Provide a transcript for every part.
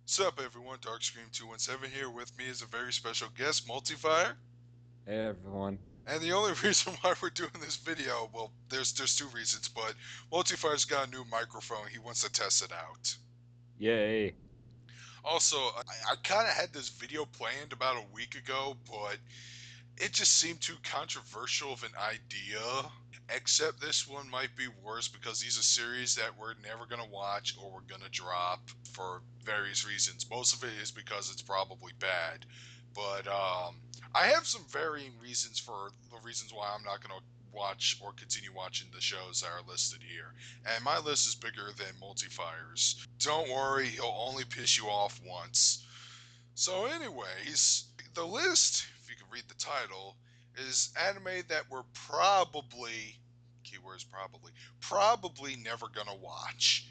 Sup everyone, Darkscream 217 here. With me is a very special guest, Multifire. Hey everyone. And the only reason why we're doing this video, well, there's two reasons, but Multifire's got a new microphone. He wants to test it out. Yay. Also, I kind of had this video planned about a week ago, but it just seemed too controversial of an idea. Except this one might be worse because these are series that we're never going to watch or we're going to drop for various reasons. Most of it is because it's probably bad. But I have some varying reasons for the reasons why I'm not going to watch or continue watching the shows that are listed here. And my list is bigger than Multifire's. Don't worry, he'll only piss you off once. So, anyways, the list, if you can read the title, is anime that we're probably, keywords probably never gonna watch.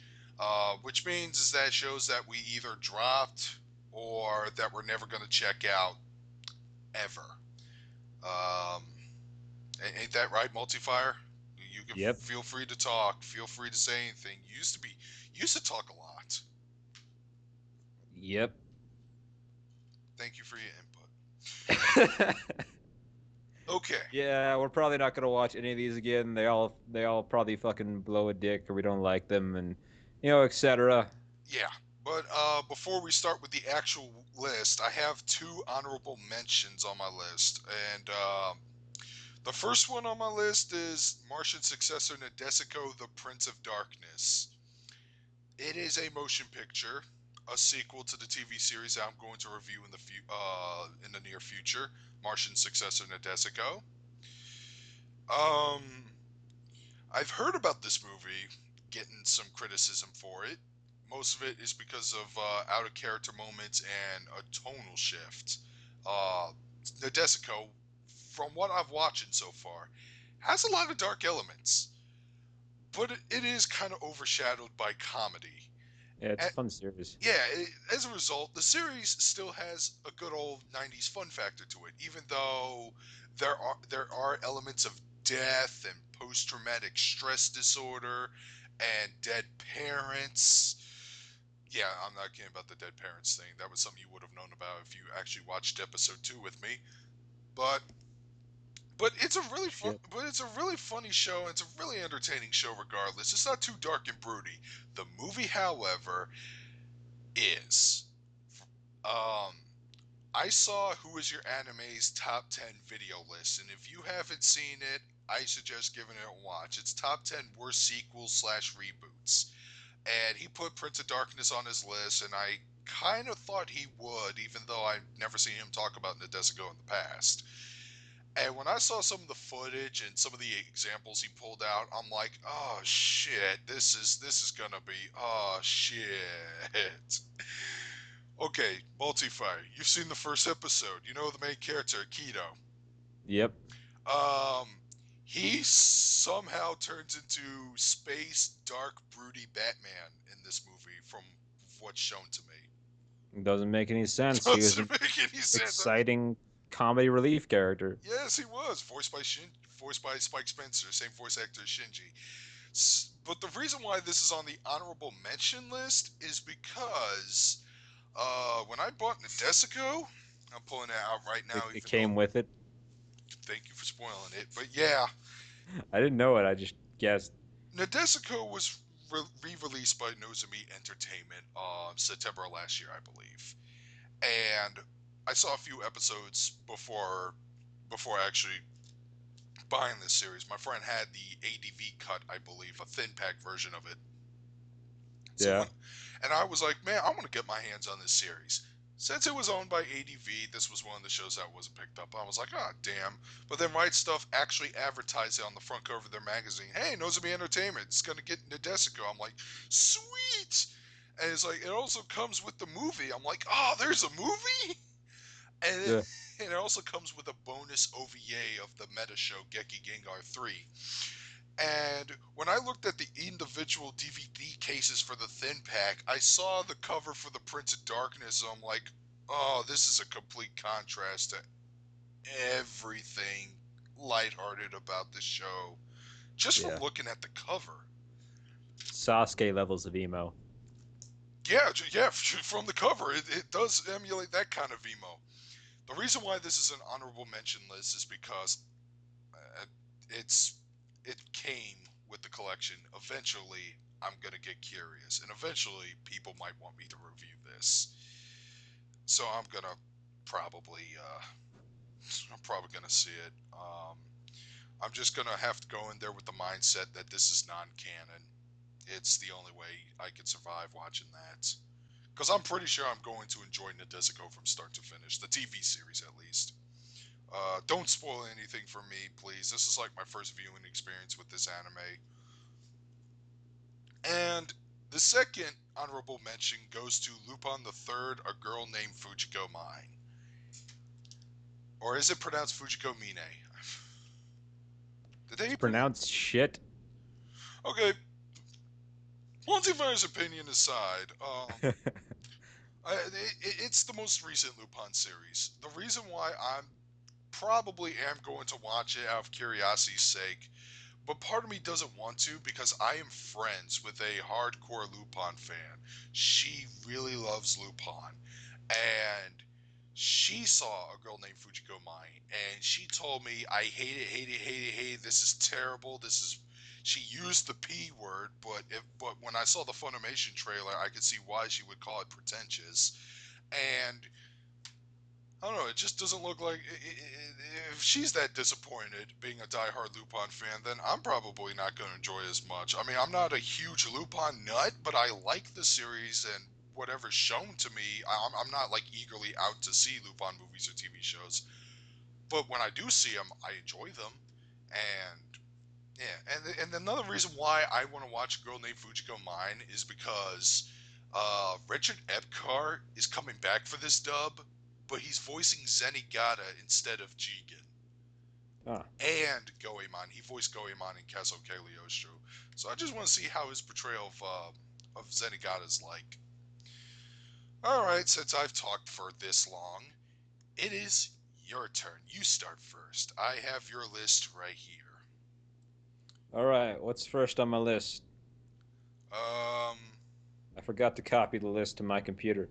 Which means is that shows that we either dropped or that we're never gonna check out ever. Um, ain't that right, Multifire? You can Yep. feel free to talk. Feel free to say anything. You used to talk a lot. Yep. Thank you for your input. Okay. Yeah, we're probably not gonna watch any of these again. They all probably fucking blow a dick or we don't like them and etc. Yeah, but before we start with the actual list, I have two honorable mentions on my list, and the first one on my list is Martian successor Nadesico, The Prince of Darkness. It is a motion picture, a sequel to the TV series that I'm going to review in the near future. Martian successor Nadesico. Um, I've heard about this movie getting some criticism for it. Most of it is because of out of character moments and a tonal shift. Uh, Nadesico, from what I've watched so far, has a lot of dark elements, but it is kind of overshadowed by comedy. Yeah, it's And, a fun series. yeah, as a result, the series still has a good old '90s fun factor to it, even though there are elements of death and post-traumatic stress disorder and dead parents. Yeah, I'm not kidding about the dead parents thing. That was something you would have known about if you actually watched episode 2 with me. But Shit. it's a really funny show. It's a really entertaining show regardless. It's not too dark and broody. The movie, however, is. Um, I saw Who Is Your Anime's top 10 video list, and if you haven't seen it, I suggest giving it a watch. It's top 10 worst sequels slash reboots. And he put Prince of Darkness on his list, and I kind of thought he would, even though I've never seen him talk about Nadesico in the past. And when I saw some of the footage and some of the examples he pulled out, I'm like, oh shit, this is gonna be oh shit. Okay, Multifire, you've seen the first episode. You know the main character, Keto. Yep. Um, he somehow turns into space dark broody Batman in this movie, from what's shown to me. Doesn't make any sense. He was Doesn't an make any sense. exciting comedy relief character. Yes, he was voiced by Spike Spencer, same voice actor as Shinji. But the reason why this is on the honorable mention list is because when I bought Nadesico, I'm pulling it out right now, It even though came with it. thank you for spoiling it. But yeah, I didn't know it. I just guessed. Nadesico was re-released by Nozomi Entertainment September last year, I believe, and I saw a few episodes before actually buying this series. My friend had the ADV cut, I believe, a thin pack version of it. So Yeah. when, and I was like, man, I want to get my hands on this series. Since it was owned by ADV, this was one of the shows that wasn't picked up. I was like, ah, damn. But then Right Stuff actually advertised it on the front cover of their magazine. Hey, Nozomi Entertainment, it's going to get Nadesico. I'm like, sweet. And it's like, it also comes with the movie. I'm like, oh, there's a movie? And it, Yeah. and it also comes with a bonus OVA of the meta show Geki Gengar 3. And when I looked at the individual DVD cases for the thin pack, I saw the cover for the Prince of Darkness. And I'm like, oh, this is a complete contrast to everything lighthearted about the show. Just from Yeah. looking at the cover. Sasuke levels of emo. Yeah, from the cover, it does emulate that kind of emo. The reason why this is an honorable mention list is because uh, it's it came with the collection. Eventually, I'm gonna get curious, and eventually, people might want me to review this. So probably uh, I'm probably gonna see it. I'm just gonna have to go in there with the mindset that this is non-canon. It's the only way I could survive watching that. Because I'm pretty sure I'm going to enjoy Nadesico from start to finish, the TV series at least. Don't spoil anything for me, please. This is like my first viewing experience with this anime. And the second honorable mention goes to Lupin the Third, A Girl Named Fujiko Mine. Or is it pronounced Fujiko Mine? Did It's they pronounce? pronounced shit. Okay, Multifire's opinion aside, it's the most recent Lupin series. The reason why I'm probably am going to watch it out of curiosity's sake, but part of me doesn't want to because I am friends with a hardcore Lupin fan. She really loves Lupin, and she saw A Girl Named Fujiko Mine, and she told me, "I hate it, hate it, hate it, hate it. This is terrible. This is." She used the P word, but when I saw the Funimation trailer, I could see why she would call it pretentious, and I don't know. It just doesn't look like if she's that disappointed being a diehard Lupin fan, then I'm probably not going to enjoy it as much. I mean, I'm not a huge Lupin nut, but I like the series and whatever's shown to me. I'm not like eagerly out to see Lupin movies or TV shows, but when I do see them, I enjoy them. And yeah, and another reason why I want to watch A Girl Named Fujiko Mine is because Richard Epcar is coming back for this dub, but he's voicing Zenigata instead of Jigen. Ah, And Goemon. He voiced Goemon in Castle Cagliostro. So I just want to see how his portrayal of Zenigata is like. Alright, since I've talked for this long, it is your turn. You start first. I have your list right here. all right. What's first on my list? Um, I forgot to copy the list to my computer.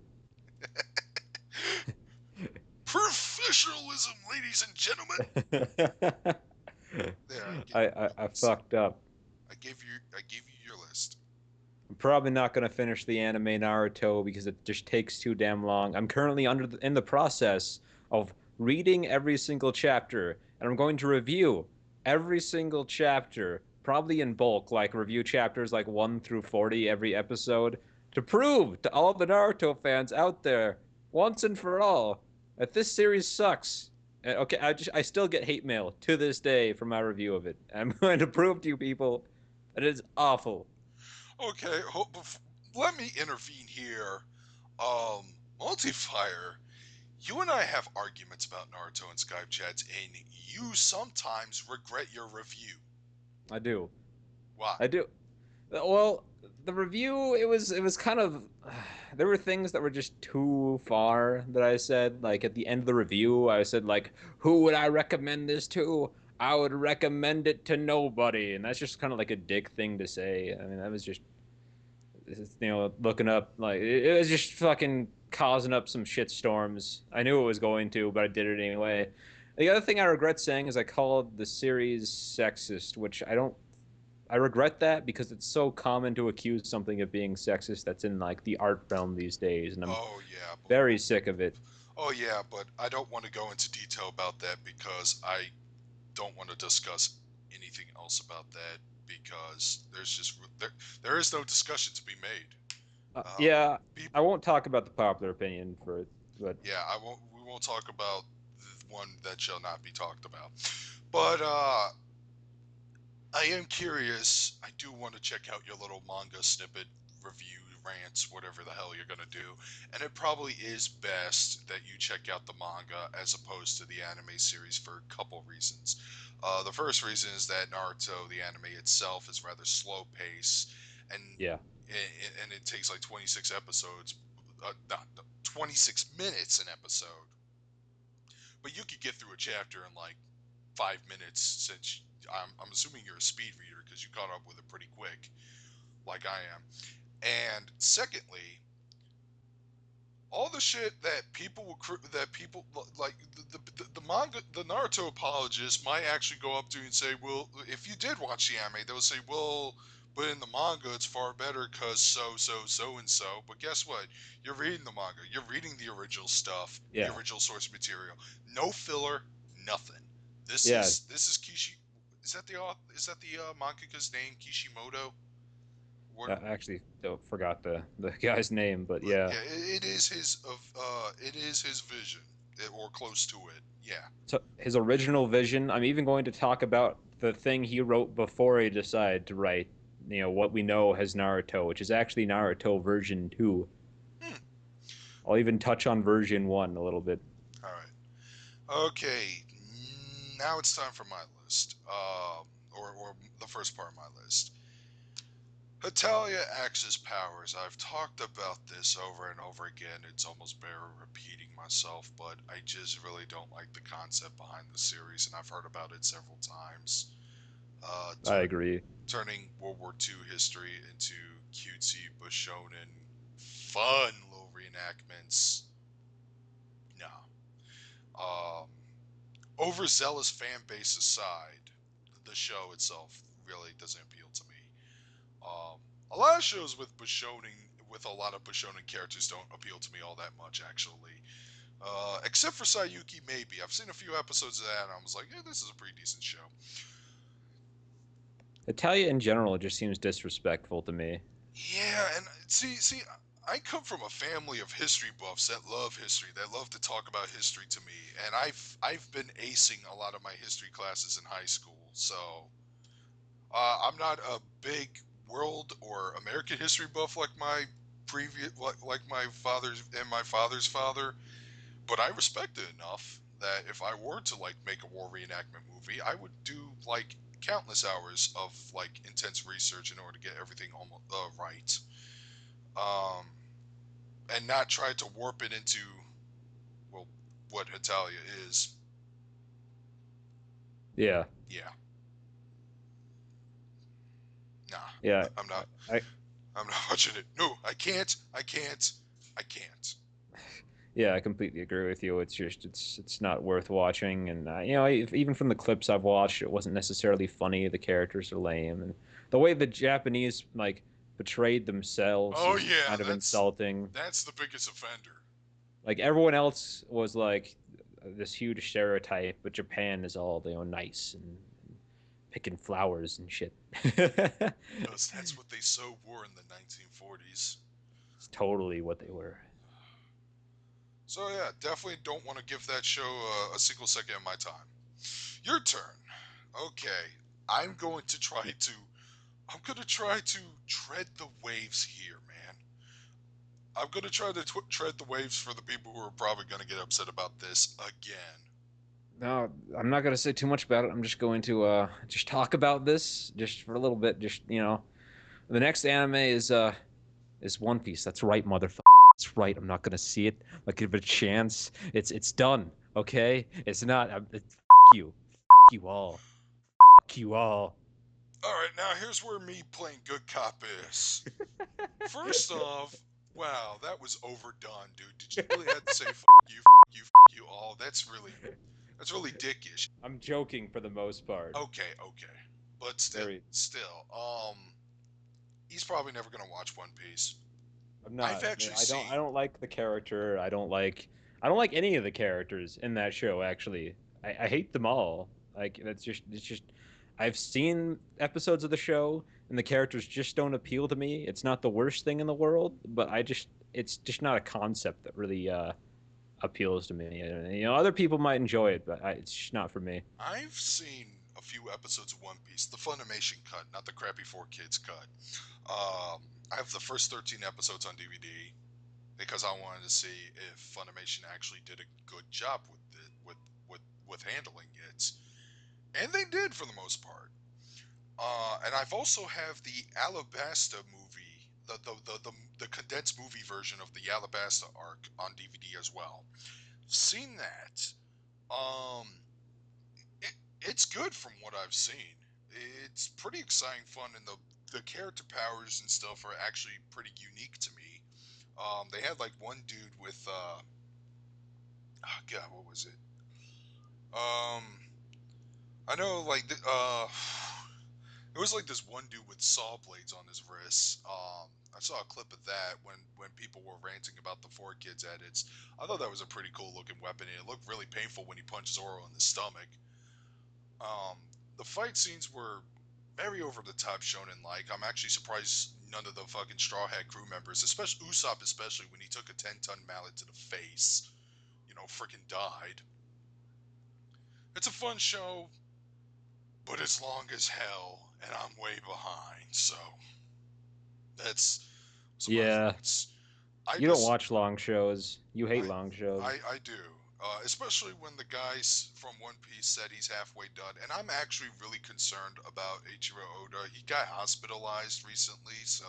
Professionalism, ladies and gentlemen. I, There, I fucked up. I gave you your list. I'm probably not going to finish the anime Naruto because it just takes too damn long. I'm currently in the process of reading every single chapter, and I'm going to review every single chapter, probably in bulk, like review chapters like 1 through 40 every episode, to prove to all the Naruto fans out there, once and for all, that this series sucks. Okay, I still get hate mail to this day for my review of it. I'm going to prove to you people that it is awful. Okay, let me intervene here. Um, Multifire, you and I have arguments about Naruto in Skype chats, and you sometimes regret your review. I do. Why? I do. Well, the review it was kind of there were things that were just too far that I said. Like at the end of the review, I said like, "Who would I recommend this to? I would recommend it to nobody," and that's just kind of like a dick thing to say. I mean, that was just looking up like it was just fucking causing up some shit storms. I knew it was going to, but I did it anyway. The other thing I regret saying is I called the series sexist, which I regret that because it's so common to accuse something of being sexist that's in like the art realm these days, and I'm Oh yeah, very sick of it. oh yeah, but I don't want to go into detail about that because I don't want to discuss anything else about that because there is no discussion to be made. Yeah, I People, won't talk about the popular opinion for it, but yeah, I won't. We won't talk about the one that shall not be talked about. But I am curious. I do want to check out your little manga snippet review rants, whatever the hell you're gonna do. And it probably is best that you check out the manga as opposed to the anime series for a couple reasons. The first reason is that Naruto, the anime itself, is rather slow pace, and yeah, and it takes like 26 episodes, not 26 minutes an episode. But you could get through a chapter in like 5 minutes since I'm assuming you're a speed reader because you caught up with it pretty quick, like I am. And secondly, all the shit that people will that people like the manga, the Naruto apologists might actually go up to you and say, well, if you did watch the anime, they'll say, well, but in the manga it's far better because so and so. But guess what? You're reading the manga. You're reading the original stuff, the Yeah, original source material. No filler, nothing. yeah. This is Kishi. Is that the mangaka's name, Kishimoto? What? I actually forgot the guy's name, but But yeah. yeah, it is his it is his vision, or close to it. Yeah. So his original vision. I'm even going to talk about the thing he wrote before he decided to write. What we know as Naruto, which is actually Naruto version 2. Hmm. I'll even touch on version 1 a little bit. All right. Okay. Now it's time for my list. Or the first part of my list. Hetalia Axis powers. I've talked about this over and over again. It's almost bear repeating myself, but I just really don't like the concept behind the series, and I've heard about it several times. Uh, I turn, agree. Turning World War II history into cutesy Bushonen fun little reenactments. No. Um, Overzealous fan base aside, the show itself really doesn't appeal to me. Um, a lot of shows with with a lot of Bushonen characters don't appeal to me all that much, actually. Except for Sayuki, maybe. I've seen a few episodes of that, and I was like, yeah, this is a pretty decent show. Italia in general just seems disrespectful to me. Yeah, and see, I come from a family of history buffs that love history, that love to talk about history to me, and I've been acing a lot of my history classes in high school, so I'm not a big world or American history buff like like my father's father, but I respect it enough that if I were to like make a war reenactment movie, I would do like countless hours of like intense research in order to get everything almost right, um, and not try to warp it into well what Hetalia is. Yeah, Yeah, nah, yeah. I'm not. I I'm not watching it. No, I can't. I can't. I can't. Yeah, I completely agree with you. It's not worth watching, and even from the clips I've watched, it wasn't necessarily funny. The characters are lame, and the way the Japanese like portrayed themselves Oh is yeah, kind of insulting. that's the biggest offender. Like everyone else was like this huge stereotype, but Japan is all nice and picking flowers and shit. Because that's what they so wore in the 1940s. It's totally what they were. So yeah, definitely don't want to give that show a single second of my time. Your turn. Okay, I'm going to try to. I'm going to try to tread the waves here, man. I'm going to try to tread the waves for the people who are probably going to get upset about this again. No, I'm not gonna say too much about it. I'm just going to just talk about this just for a little bit. Just the next anime is One Piece. That's right, motherfucker. That's right. I'm not gonna see it. I'll give it a chance. It's done. Okay, it's not. You. You all. You all. All right, now here's where me playing good cop is. First off, wow, that was overdone, dude. Did you really have to say you all? That's really dickish. I'm joking for the most part. Okay, but Very. he's probably never gonna watch One Piece. I'm I've not. actually I seen. don't like the character. I don't like any of the characters in that show. Actually, I hate them all. Like it's just. I've seen episodes of the show, and the characters just don't appeal to me. It's not the worst thing in the world, but it's just not a concept that really appeals to me. Other people might enjoy it, but it's just not for me. I've seen a few episodes of One Piece, the Funimation cut, not the crappy 4Kids cut. I have the first 13 episodes on DVD because I wanted to see if Funimation actually did a good job with handling it, and they did for the most part. And I've also have the Alabasta movie, the condensed movie version of the Alabasta arc on DVD as well. Seen that. Um, it, it's good from what I've seen. It's pretty exciting, fun, and the character powers and stuff are actually pretty unique to me. They had like one dude with oh god, what was it? Um, I know like it was like this one dude with saw blades on his wrists. I saw a clip of that when people were ranting about the 4 Kids edits. I thought that was a pretty cool looking weapon, and it looked really painful when he punched Zoro in the stomach. Um, the fight scenes were very over the top shonen like. I'm actually surprised none of the fucking Straw Hat crew members, especially Usopp, especially when he took a 10-ton mallet to the face, freaking died. It's a fun show, but it's long as hell, and I'm way behind. So that's some of my Yeah, thoughts. I you don't just watch long shows. You hate I long shows. I do. Especially when the guys from One Piece said he's halfway done, and I'm actually really concerned about Eiichiro Oda. He got hospitalized recently, so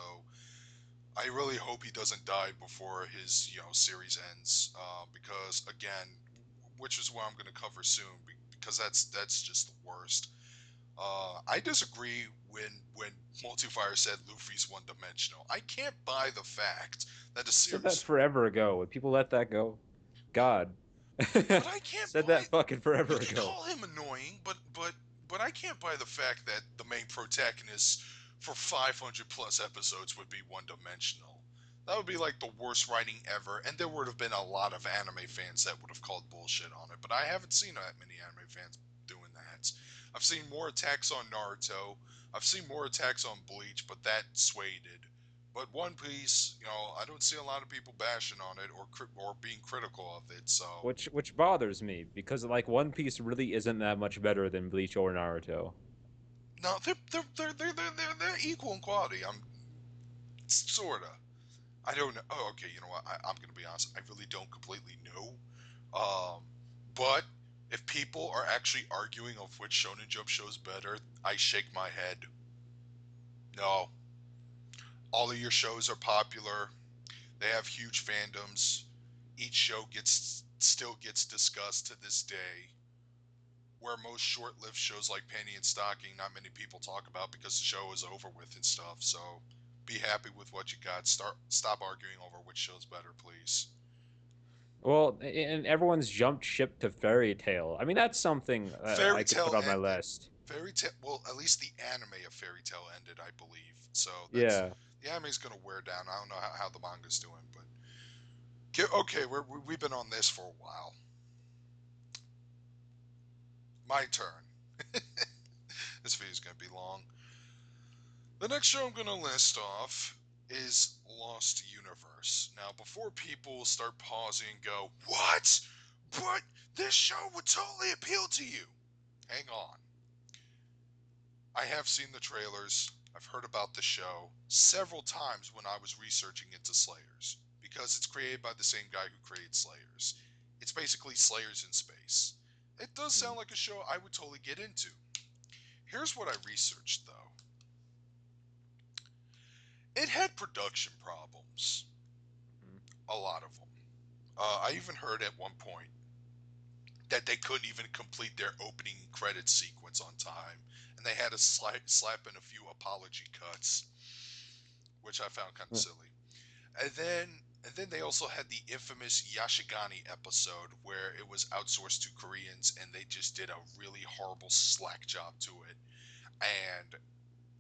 I really hope he doesn't die before his series ends. Because again, which is what I'm going to cover soon, because that's just the worst. I disagree when Multifire said Luffy's one dimensional. I can't buy the fact that the Said that series, forever ago. Would people let that go? God. but I can't Said buy. that fucking You forever can ago. call him annoying, but I can't buy the fact that the main protagonist for 500 plus episodes would be one dimensional. That would be like the worst writing ever, and there would have been a lot of anime fans that would have called bullshit on it. But I haven't seen that many anime fans doing that. I've seen more attacks on Naruto. I've seen more attacks on Bleach, but that swayed it. But One Piece, I don't see a lot of people bashing on it or being critical of it. So Which bothers me because like One Piece really isn't that much better than Bleach or Naruto. no, they're equal in quality. I'm sorta. I don't know. Oh, okay. You know what? I'm gonna be honest. I really don't completely know. Um, but if people are actually arguing of which Shonen Jump show is better, I shake my head. No, all of your shows are popular. They have huge fandoms. Each show still gets discussed to this day. Where most short-lived shows like Penny and Stocking, not many people talk about because the show is over with and stuff. So, be happy with what you got. Stop arguing over which show's better, please. Well, and everyone's jumped ship to Fairy Tail. I mean, that's something I Fairy could put Tale on my ended. list. Fairy Tale. Well, at least the anime of Fairy Tale ended, I believe. So that's Yeah. the anime's gonna wear down. I don't know how the manga's doing, but okay, we've been on this for a while. My turn. This video's gonna be long. The next show I'm going to list off is Lost Universe. Now, before people start pausing and go, "What? But this show would totally appeal to you." Hang on. I have seen the trailers. I've heard about the show several times when I was researching into Slayers, because it's created by the same guy who created Slayers. It's basically Slayers in space. It does Mm. sound like a show I would totally get into. Here's what I researched, though. It had production problems. A lot of them. I even heard at one point that they couldn't even complete their opening credits sequence on time, and they had to slap in a few apology cuts, which I found kind of silly. And then and then they also had the infamous Yashigani episode where it was outsourced to Koreans and they just did a really horrible slack job to it. And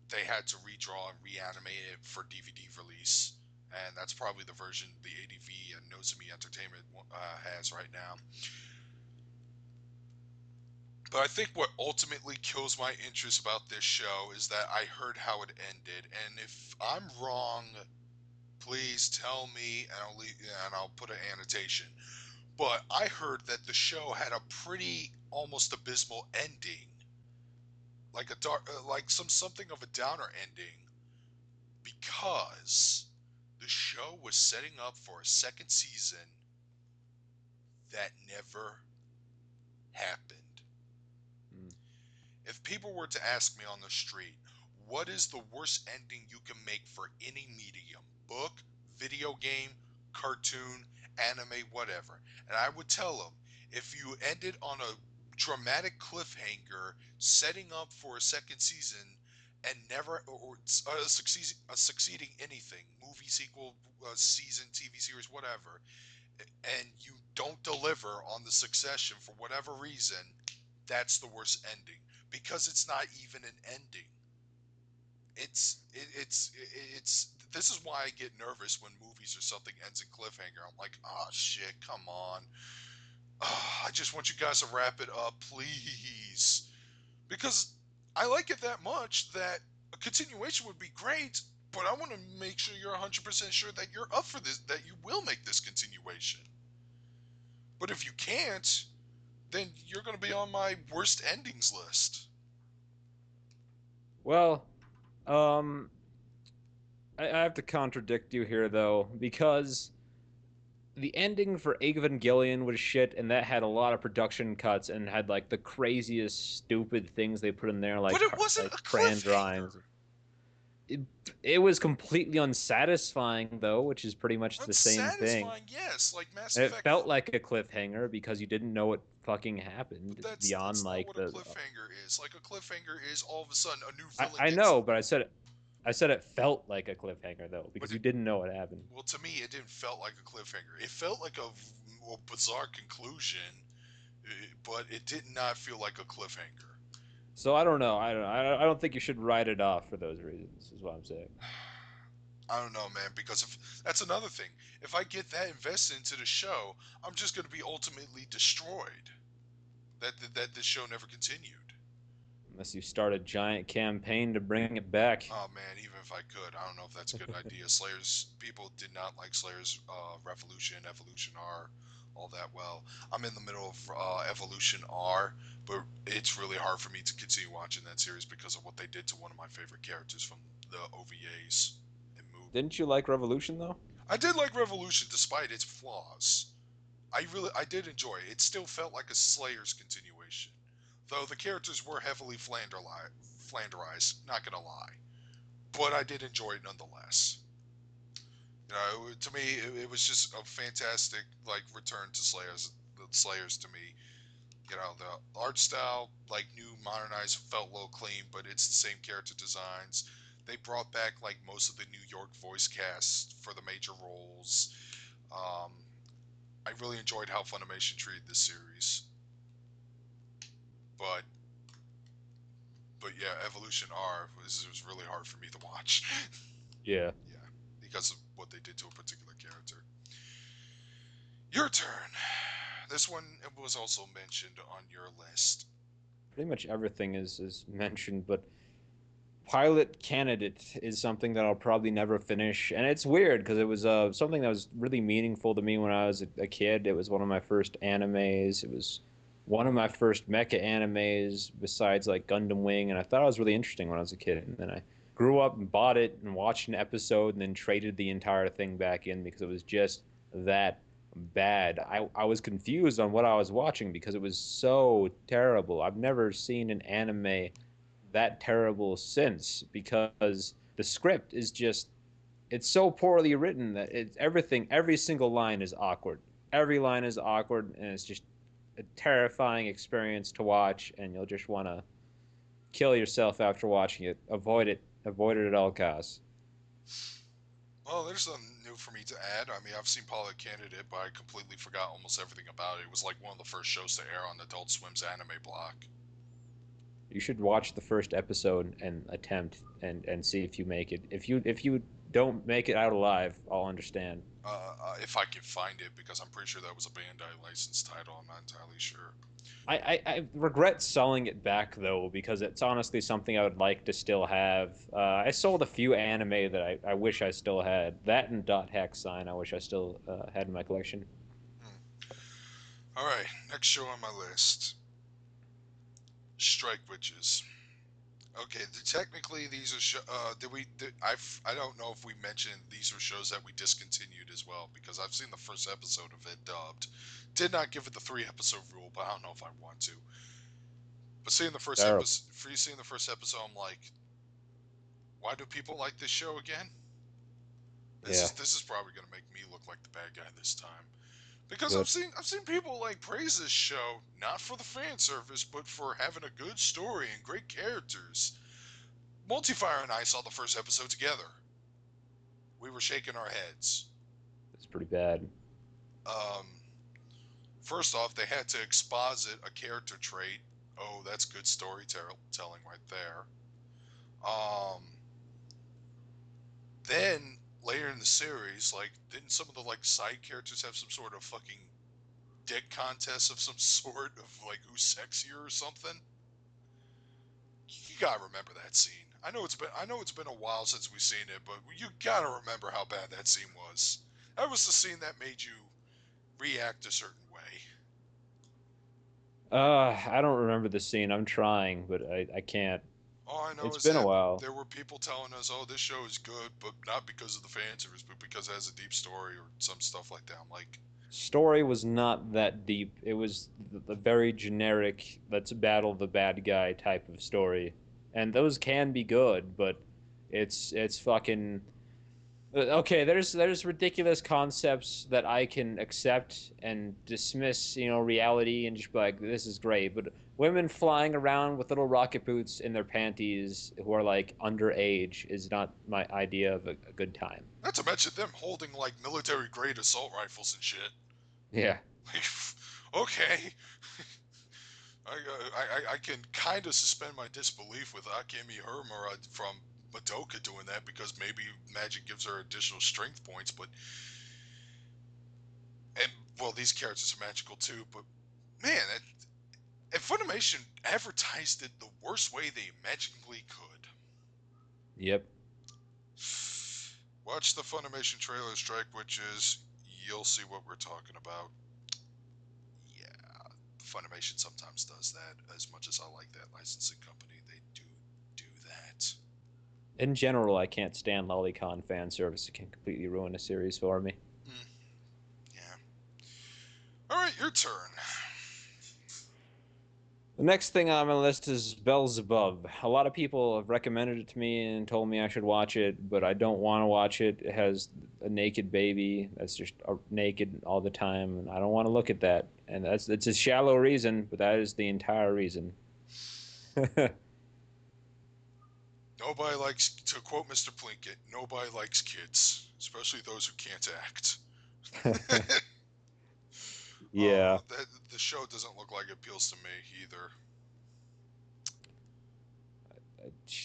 they had to redraw and reanimate it for DVD release. And that's probably the version the ADV and Nozomi Entertainment has right now. But I think what ultimately kills my interest about this show is that I heard how it ended. And if I'm wrong, please tell me, and I'll put an annotation. But I heard that the show had a pretty almost abysmal ending, like a dark, like something of a downer ending, because the show was setting up for a second season that never happened. Mm. If people were to ask me on the street, what is the worst ending you can make for any medium? Book, video game, cartoon, anime, whatever. And I would tell them, if you ended on a dramatic cliffhanger setting up for a second season and never succeeding anything, movie sequel, season, TV series, whatever, and you don't deliver on the succession for whatever reason, that's the worst ending because it's not even an ending. It's this is why I get nervous when movies or something ends in cliffhanger. I'm like, oh shit, come on. I just want you guys to wrap it up, please. Because I like it that much that a continuation would be great, but I want to make sure you're 100% sure that you're up for this, that you will make this continuation. But if you can't, then you're going to be on my worst endings list. Well, um, I have to contradict you here though, because the ending for Evangelion was shit, and that had a lot of production cuts and had like the craziest stupid things they put in there, But it wasn't like a crayon cliffhanger. drawings. It, it was completely unsatisfying though, which is pretty much the same thing. Unsatisfying, yes, like Mass And it Effect. felt like a cliffhanger because you didn't know what fucking But happened that's beyond not like what a the. cliffhanger is. Like a cliffhanger is all of a sudden a new I, villain I gets. know, but I said it felt like a cliffhanger though But because it, you didn't know what happened. well, to me, it didn't felt like a cliffhanger. It felt like a bizarre conclusion, but it did not feel like a cliffhanger. So I don't know. I don't think you should write it off for those reasons. Is what I'm saying. I don't know, man, because if that's another thing. If I get that invested into the show, I'm just going to be ultimately destroyed. That this show never continued. Unless you start a giant campaign to bring it back. Oh man, even if I could, I don't know if that's a good idea. Slayers people did not like Slayers Revolution, Evolution R, all that well. I'm in the middle of Evolution R, but it's really hard for me to continue watching that series because of what they did to one of my favorite characters from the OVAs and movie. Didn't you like Revolution though? I did like Revolution despite its flaws. I did enjoy it. It still felt like a Slayers continuation, though the characters were heavily flanderized. Not gonna lie, but I did enjoy it nonetheless. You know, to me, it was just a fantastic like return to Slayers. The Slayers to me, you know, the art style, like new modernized, felt a little clean, but it's the same character designs. They brought back like most of the New York voice cast for the major roles. Um, I really enjoyed how Funimation treated this series, but yeah, Evolution R was really hard for me to watch. Yeah. Yeah, because of what they did to a particular character. Your turn. This one was also mentioned on your list. Pretty much everything is mentioned, but Pilot Candidate is something that I'll probably never finish, and it's weird because it was something that was really meaningful to me when I was a kid. It was one of my first animes. It was one of my first mecha animes besides like Gundam Wing, and I thought it was really interesting when I was a kid. And then I grew up and bought it and watched an episode, and then traded the entire thing back in because it was just that bad. I was confused on what I was watching because it was so terrible. I've never seen an anime that terrible since because the script is just it's so poorly written that it's every single line is awkward. Every line is awkward and it's just a terrifying experience to watch and you'll just want to kill yourself after watching it. Avoid it at all costs. Well, there's something new for me to add. I mean, I've seen Pilot Candidate, but I completely forgot almost everything about it. It was like one of the first shows to air on Adult Swim's anime block. You should watch the first episode and attempt and see if you make it. If you don't make it out alive, I'll understand. If I can find it, because I'm pretty sure that was a Bandai licensed title. I'm not entirely sure. I regret selling it back though because it's honestly something I would like to still have. I sold a few anime that I wish I still had. That and Dot Hack Sign I wish I still had in my collection. Hmm. All right, next show on my list: Strike Witches. Okay, technically these are I don't know if we mentioned these are shows that we discontinued as well because I've seen the first episode of it dubbed. Did not give it the 3 episode rule, but I don't know if I want to. But Terrible. seeing the first episode, I'm like, why do people like this show again? Yeah, This is probably gonna make me look like the bad guy this time because good. I've seen people like praise this show not for the fan service but for having a good story and great characters. Multifire and I saw the first episode together. We were shaking our heads. It's pretty bad. Um, First off, they had to exposit a character trait. Oh, that's good storytelling right there. Um, then later in the series, like, didn't some of the like side characters have some sort of fucking dick contest of some sort of like who's sexier or something? You gotta remember that scene. I know it's been a while since we've seen it, but you gotta remember how bad that scene was. That was the scene that made you react a certain way. I don't remember the scene. I'm trying, but I can't. All I know It's is been a that while. there were people telling us, "Oh, this show is good," but not because of the fan service, but because it has a deep story or some stuff like that. I'm like, Story was not that deep. It was the very generic, let's battle the bad guy type of story. And those can be good, but it's fucking okay, there's ridiculous concepts that I can accept and dismiss, reality and just be like, this is great. But women flying around with little rocket boots in their panties who are like underage is not my idea of a good time. not to mention them holding like military grade assault rifles and shit. Yeah. Like, okay, I can kind of suspend my disbelief with Akemi Hermura from Madoka doing that because maybe magic gives her additional strength points, but and well, these characters are magical too. But man, and Funimation advertised it the worst way they imaginably could. Yep. Watch the Funimation trailer strike, which is you'll see what we're talking about. Yeah, Funimation sometimes does that. As much as I like that licensing company, they do that. In general, I can't stand lolicon fan service. It can completely ruin a series for me. Mm, yeah. All right, your turn. The next thing on my list is Beelzebub. A lot of people have recommended it to me and told me I should watch it, but I don't want to watch it. It has a naked baby that's just naked all the time, and I don't want to look at that. And that's a shallow reason, but that is the entire reason. Nobody likes, to quote Mr. Plinkett, nobody likes kids, especially those who can't act. Yeah, The show doesn't look like it appeals to me either.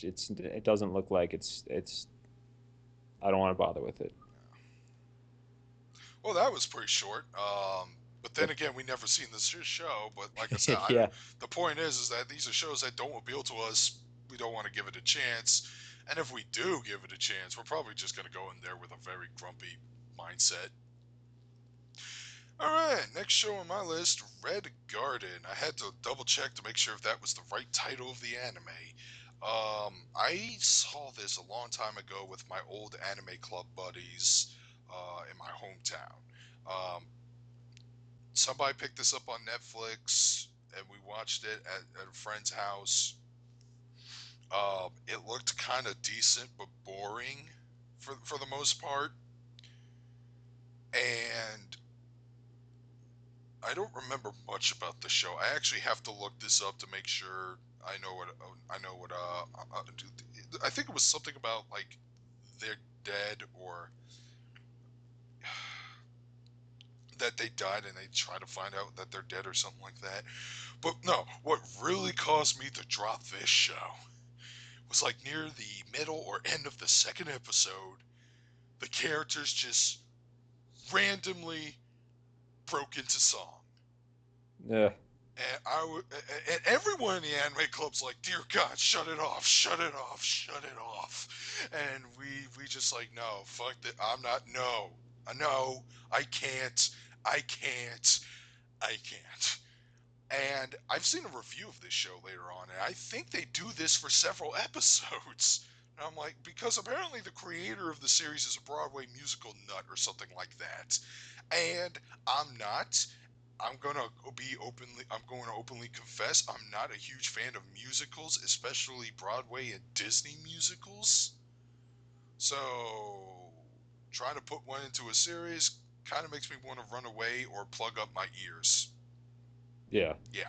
it doesn't look like it's. I don't want to bother with it. Well, that was pretty short. But then Yep. again, we never seen this show. But like I said, Yeah. the point is that these are shows that don't appeal to us. We don't want to give it a chance. And if we do give it a chance, we're probably just going to go in there with a very grumpy mindset. All right, next show on my list, Red Garden. I had to double check to make sure if that was the right title of the anime. I saw this a long time ago with my old anime club buddies in my hometown. Um, Somebody picked this up on Netflix, and we watched it at a friend's house. It looked kind of decent but boring for the most part, and I don't remember much about the show. I actually have to look this up to make sure I know what I know what. I think it was something about like they're dead or that they died and they try to find out that they're dead or something like that. But no, what really caused me to drop this show was like near the middle or end of the second episode, the characters just randomly broke into song. Ugh. And everyone in the anime club's like, "Dear God, shut it off, shut it off, shut it off," and we just like, "No, fuck that, I'm not, no, no, I can't, I can't, I can't." And I've seen a review of this show later on, and I think they do this for several episodes. And I'm like, because apparently the creator of the series is a Broadway musical nut or something like that. And I'm not. I'm going to openly confess I'm not a huge fan of musicals, especially Broadway and Disney musicals. So trying to put one into a series kind of makes me want to run away or plug up my ears. Yeah. Yeah.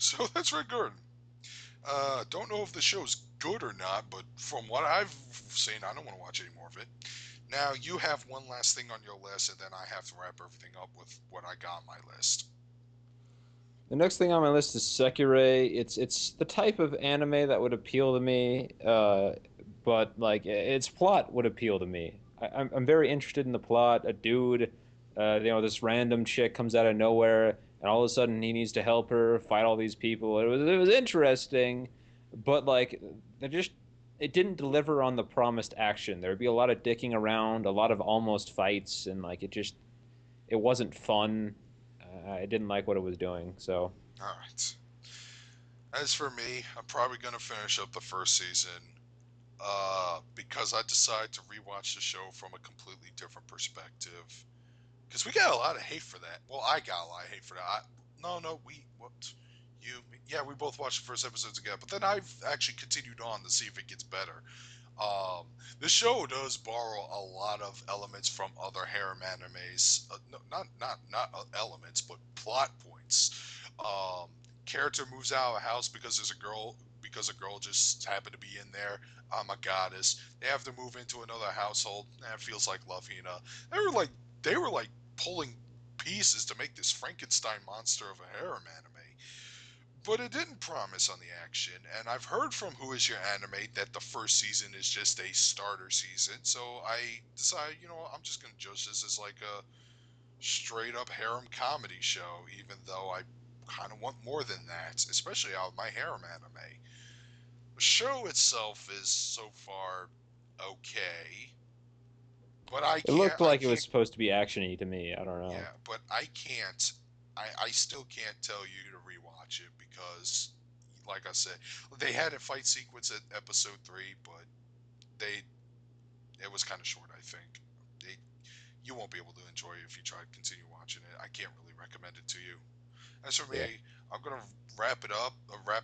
So that's Red Garden. Don't know if the show's good or not, but from what I've seen, I don't want to watch any more of it. Now, you have one last thing on your list, and then I have to wrap everything up with what I got on my list. The next thing on my list is Sekirei. It's the type of anime that would appeal to me, but like its plot would appeal to me. I'm very interested in the plot. A dude, this random chick comes out of nowhere, and all of a sudden he needs to help her fight all these people. It was interesting, but like they just it didn't deliver on the promised action. There would be a lot of dicking around, a lot of almost fights, and like it wasn't fun. I didn't like what it was doing, so. All right. As for me, I'm probably going to finish up the first season because I decided to rewatch the show from a completely different perspective. Because we got a lot of hate for that. Well, I got a lot of hate for that. No, what? You, yeah, we both watched the first episode together, but then I've actually continued on to see if it gets better. Um, the show does borrow a lot of elements from other harem animes. No, not elements, but plot points. Um, Character moves out of a house because there's a girl just happened to be in there. I'm a goddess. They have to move into another household. That feels like Love Hina. They were like they were like pulling pieces to make this Frankenstein monster of a harem anime. But it didn't promise on the action, and I've heard from Who Is Your Anime that the first season is just a starter season, so I decided, I'm just going to judge this as like a straight up harem comedy show, even though I kind of want more than that, especially out of my harem anime. The show itself is so far okay, but It looked like it was supposed to be actiony to me. I don't know. yeah, but I can't. I still can't tell you to rewatch it because, like I said, they had a fight sequence at episode 3, but they it was kind of short. I think you won't be able to enjoy it if you try to continue watching it. I can't really recommend it to you. As for Yeah. me, I'm gonna wrap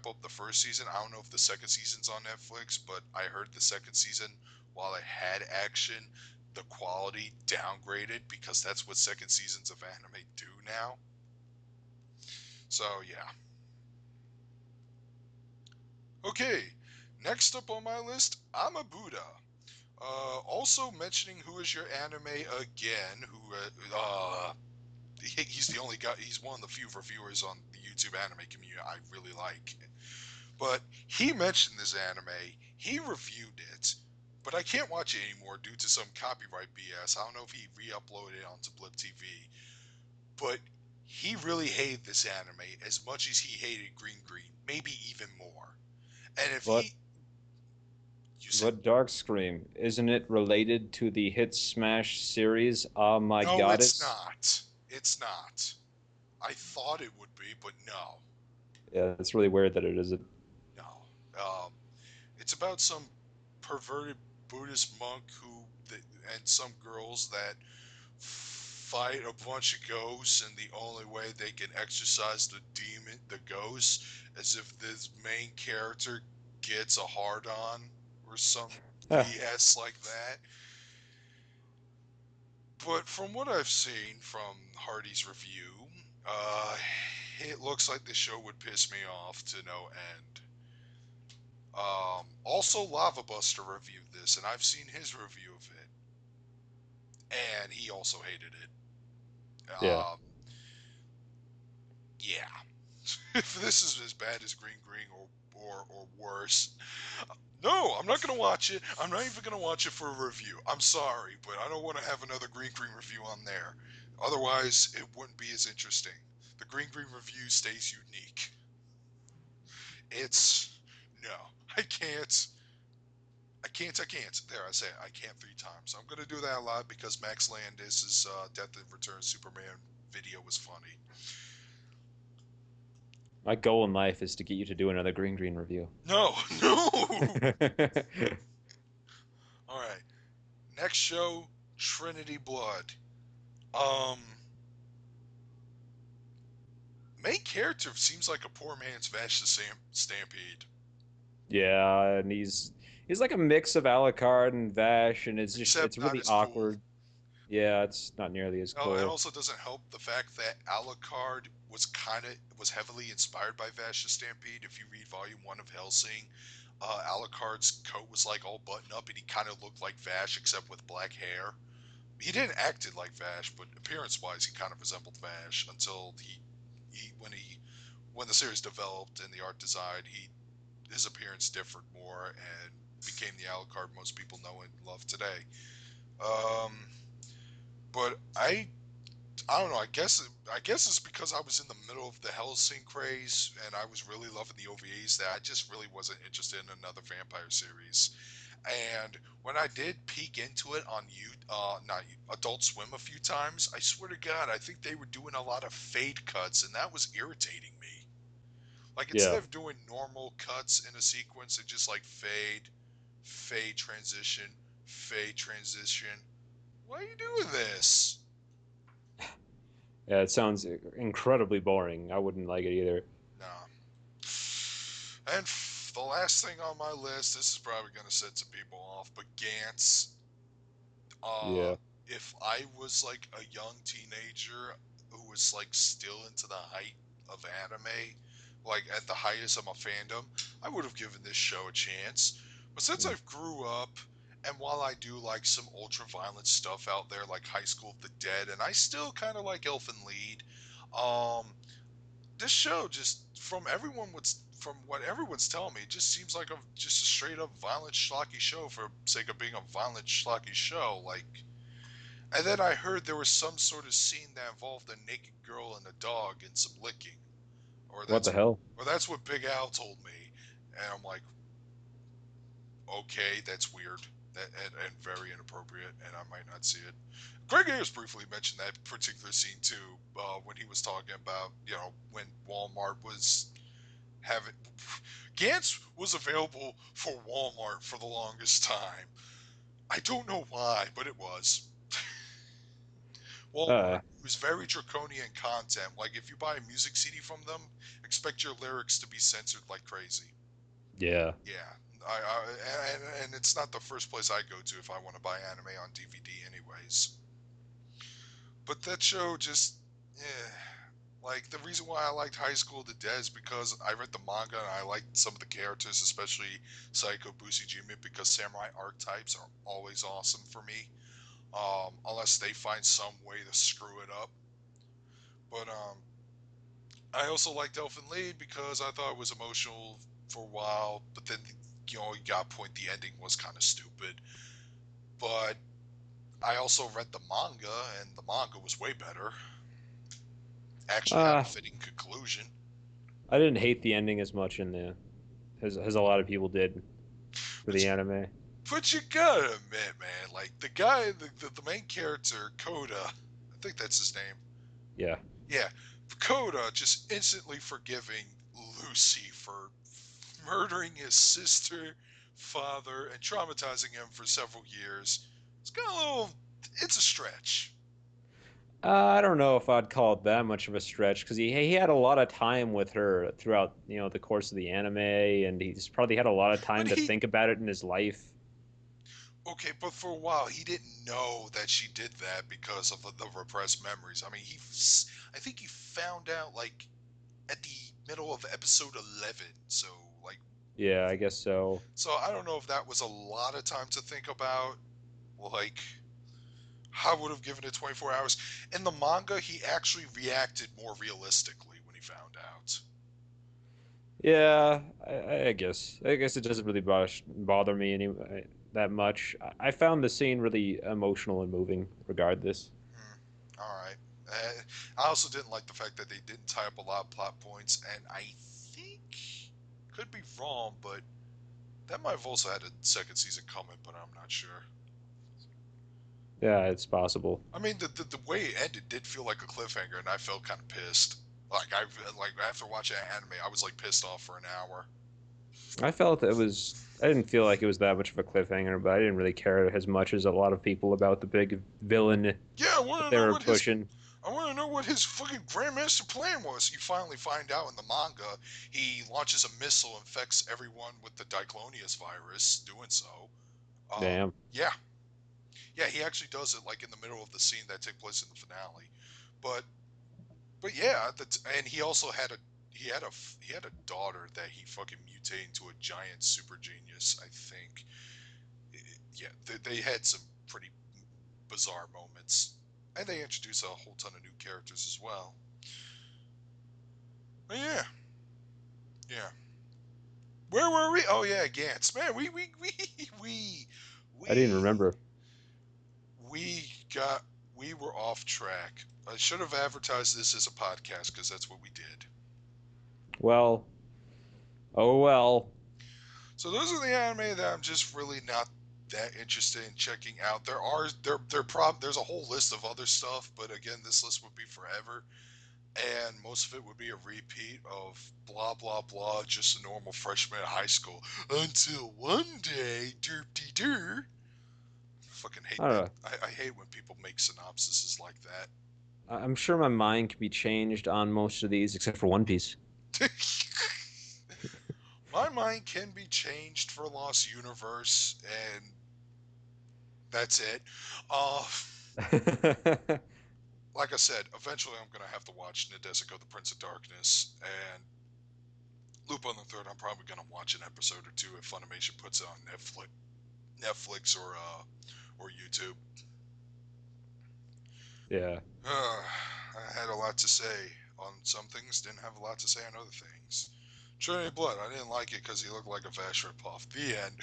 up the first season. I don't know if the second season's on Netflix, but I heard the second season, while it had action, the quality downgraded because that's what second seasons of anime do now. So yeah. Okay. Next up on my list, I'm a Buddha. Also mentioning Who Is Your Anime again, he's the only guy, he's one of the few reviewers on the YouTube anime community I really like. But he mentioned this anime, he reviewed it, but I can't watch it anymore due to some copyright BS. I don't know if he re-uploaded it onto Blip TV, but he really hated this anime as much as he hated Green Green, maybe even more. And if But he, you said, but Darkscream, isn't it related to the hit smash series Ah My no, it's Goddess? not. It's not. I thought it would be, but no, Yeah, it's really weird that it isn't. no. Um, it's about some perverted Buddhist monk and some girls that fight a bunch of ghosts, and the only way they can exorcise the ghost, is if this main character gets a hard on or some Huh. BS like that. But from what I've seen from Hardy's review, uh, it looks like the show would piss me off to no end. Also, Lava Buster reviewed this, and I've seen his review of it, and he also hated it. Yeah. Yeah, if this is as bad as Green Green or worse, no, I'm not gonna watch it. I'm not even gonna watch it for a review. I'm sorry, but I don't want to have another Green Green review on there. Otherwise, it wouldn't be as interesting. The Green Green review stays unique. It's no, I can't. I can't. There, I say it. I can't 3 times. I'm gonna do that a lot because Max Landis' Death and Return Superman video was funny. My goal in life is to get you to do another Green Green review. No, no. All right. Next show, Trinity Blood. Um, Main character seems like a poor man's Vash the Stampede. Yeah, and he's like a mix of Alucard and Vash, and it's Except it's not really as cool. awkward. Yeah, it's not nearly as Oh, it cool. also doesn't help the fact that Alucard was heavily inspired by Vash the Stampede. If you read Volume 1 of Hellsing, Alucard's coat was like all buttoned up, and he kind of looked like Vash except with black hair. He didn't act it like Vash, but appearance-wise, he kind of resembled Vash until when the series developed and the art design, his appearance differed more and became the Alucard most people know and love today. Um, but I don't know. I guess it's because I was in the middle of the Hellsing craze and I was really loving the OVAs that I just really wasn't interested in another vampire series. And when I did peek into it on not Adult Swim a few times, I swear to God, I think they were doing a lot of fade cuts, and that was irritating me. Like instead Yeah. of doing normal cuts in a sequence, it just like fade transition, fade transition. Why are you doing this? Yeah, it sounds incredibly boring. I wouldn't like it either. Nah. And the last thing on my list, this is probably going to set some people off, but Gantz. Uh, Yeah. if I was like a young teenager who was like still into the height of anime, like at the highest of my fandom, I would have given this show a chance. But since Mm. I've grew up, and while I do like some ultra violent stuff out there, like High School of the Dead, and I still kind of like Elfen Lied, um, this show just from what everyone's telling me, it just seems like just a straight up violent schlocky show for sake of being a violent schlocky show. Like, and then I heard there was some sort of scene that involved a naked girl and a dog and some licking, or What the that's hell? or that's what Big Al told me, and I'm like, okay, that's weird. And very inappropriate, and I might not see it. Greg Ayers briefly mentioned that particular scene too, when he was talking about when Walmart was having Gantz was available for Walmart for the longest time. I don't know why, but it was. Uh, Walmart was very draconian content. Like if you buy a music CD from them, expect your lyrics to be censored like crazy. yeah. Yeah, and it's not the first place I go to if I want to buy anime on DVD, anyways. But that show just, yeah. Like the reason why I liked High School of the Dead is because I read the manga and I liked some of the characters, especially Psycho Busujime, because samurai archetypes are always awesome for me. Unless they find some way to screw it up. But I also liked Elfen Lied because I thought it was emotional for a while, but then you got a point the ending was kind of stupid. But I also read the manga, and the manga was way better. Actually, had a Uh, fitting conclusion. I didn't hate the ending as much in the as a lot of people did for But the you, anime. but you gotta admit, man, like the guy, the main character, Coda, I think that's his name. Yeah. Yeah, Coda just instantly forgiving Lucy for murdering his sister, father, and traumatizing him for several years. It's got a little. It's a stretch. I don't know if I'd call it that much of a stretch because he had a lot of time with her throughout the course of the anime, and he's probably had a lot of But time to he think about it in his life. okay, but for a while he didn't know that she did that because of the repressed memories. I mean, I think he found out like at the middle of episode 11. So like, Yeah, I guess so. so I don't know if that was a lot of time to think about. Like, I would have given it 24 hours. In the manga, he actually reacted more realistically when he found out. Yeah, I guess. I guess it doesn't really bother me that much. I found the scene really emotional and moving, regardless. All right. I also didn't like the fact that they didn't tie up a lot of plot points, and I think could be wrong, but that might have also had a second season coming, but I'm not sure. Yeah, it's possible. I mean, the way it ended did feel like a cliffhanger, and I felt kind of pissed. Like after watching that anime, I was like pissed off for an hour. I felt it was. I didn't feel like it was that much of a cliffhanger, but I didn't really care as much as a lot of people about the big villain Yeah, I that want to they know were what his pushing. I want to know what his fucking grandmaster plan was. You finally find out in the manga. He launches a missile, infects everyone with the Diclonius virus. Doing so, Damn. yeah, Yeah, he actually does it like in the middle of the scene that take place in the finale. But but yeah, and he also had a daughter that he fucking mutated into a giant super genius. I think. Yeah, they had some pretty bizarre moments, and they introduced a whole ton of new characters as well. But yeah, yeah. Where were we? Oh yeah, Gantz. Man, we I didn't we remember. we got we were off track. I should have advertised this as a podcast because that's what we did. Well, oh well. So those are the anime that I'm just really not that interested in checking out. There's a whole list of other stuff, but again, this list would be forever, and most of it would be a repeat of blah blah blah, just a normal freshman at high school. Until one day, derp de der. Fucking hate I don't that. know. I hate when people make synopsises like I'm sure my mind can be changed on most of these, except for One Piece. that. My mind can be changed for Lost Universe, and that's it. Uh, like I said, eventually I'm gonna have to watch Nadesico, the Prince of Darkness, and Lupin the Third. I'm probably gonna watch an episode or two if Funimation puts it on Netflix or YouTube. Yeah. I had a lot to say on some things, didn't have a lot to say on other things. Trinity Blood, I didn't like it because he looked like a Vash ripoff. The end.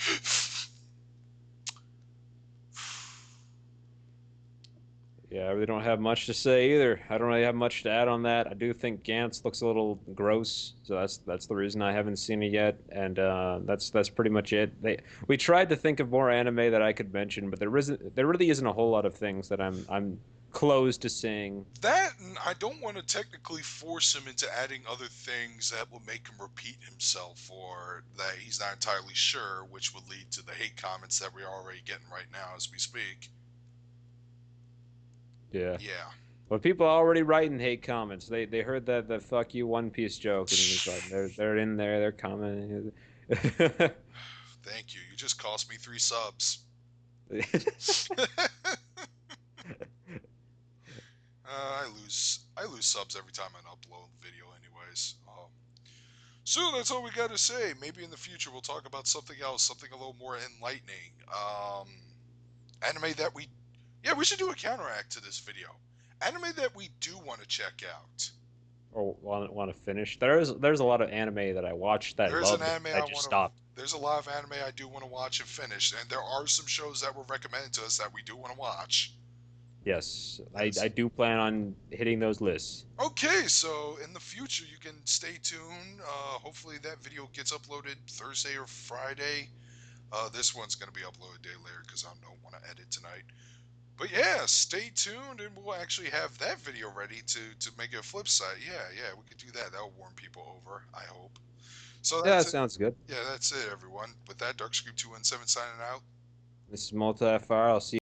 Yeah, I really don't have much to say either. I don't really have much to add on that. I do think Gantz looks a little gross, so that's the reason I haven't seen it yet. And that's pretty much it. We tried to think of more anime that I could mention, but there really isn't a whole lot of things that I'm close to seeing. That, and I don't want to technically force him into adding other things that will make him repeat himself or that he's not entirely sure, which would lead to the hate comments that we're already getting right now as we speak. Yeah. Yeah. But people are already writing hate comments. They heard that the fuck you One Piece joke, and it's like they're in there, they're commenting. Thank you. You just cost me 3 subs. I lose subs every time I upload video, anyways. So that's all we got to say. Maybe in the future we'll talk about something else, something a little more enlightening. Anime that we should do a counteract to this video. Anime that we do want to check out. Or want to finish. There's a lot of anime that I watched that I There's an loved. anime I I just want to. stopped. There's a lot of anime I do want to watch and finish, and there are some shows that were recommended to us that we do want to watch. Yes, Yes. I do plan on hitting those lists. Okay, so in the future you can stay tuned. Hopefully that video gets uploaded Thursday or Friday. This one's gonna be uploaded a day later because I don't want to edit tonight. But yeah, stay tuned, and we'll actually have that video ready to make it a flip side. Yeah, we could do that. That'll warm people over. I hope. So Yeah, that that's it. sounds good. Yeah, that's it, everyone. With that, Darkscream 217 signing out. This is Multifire. I'll see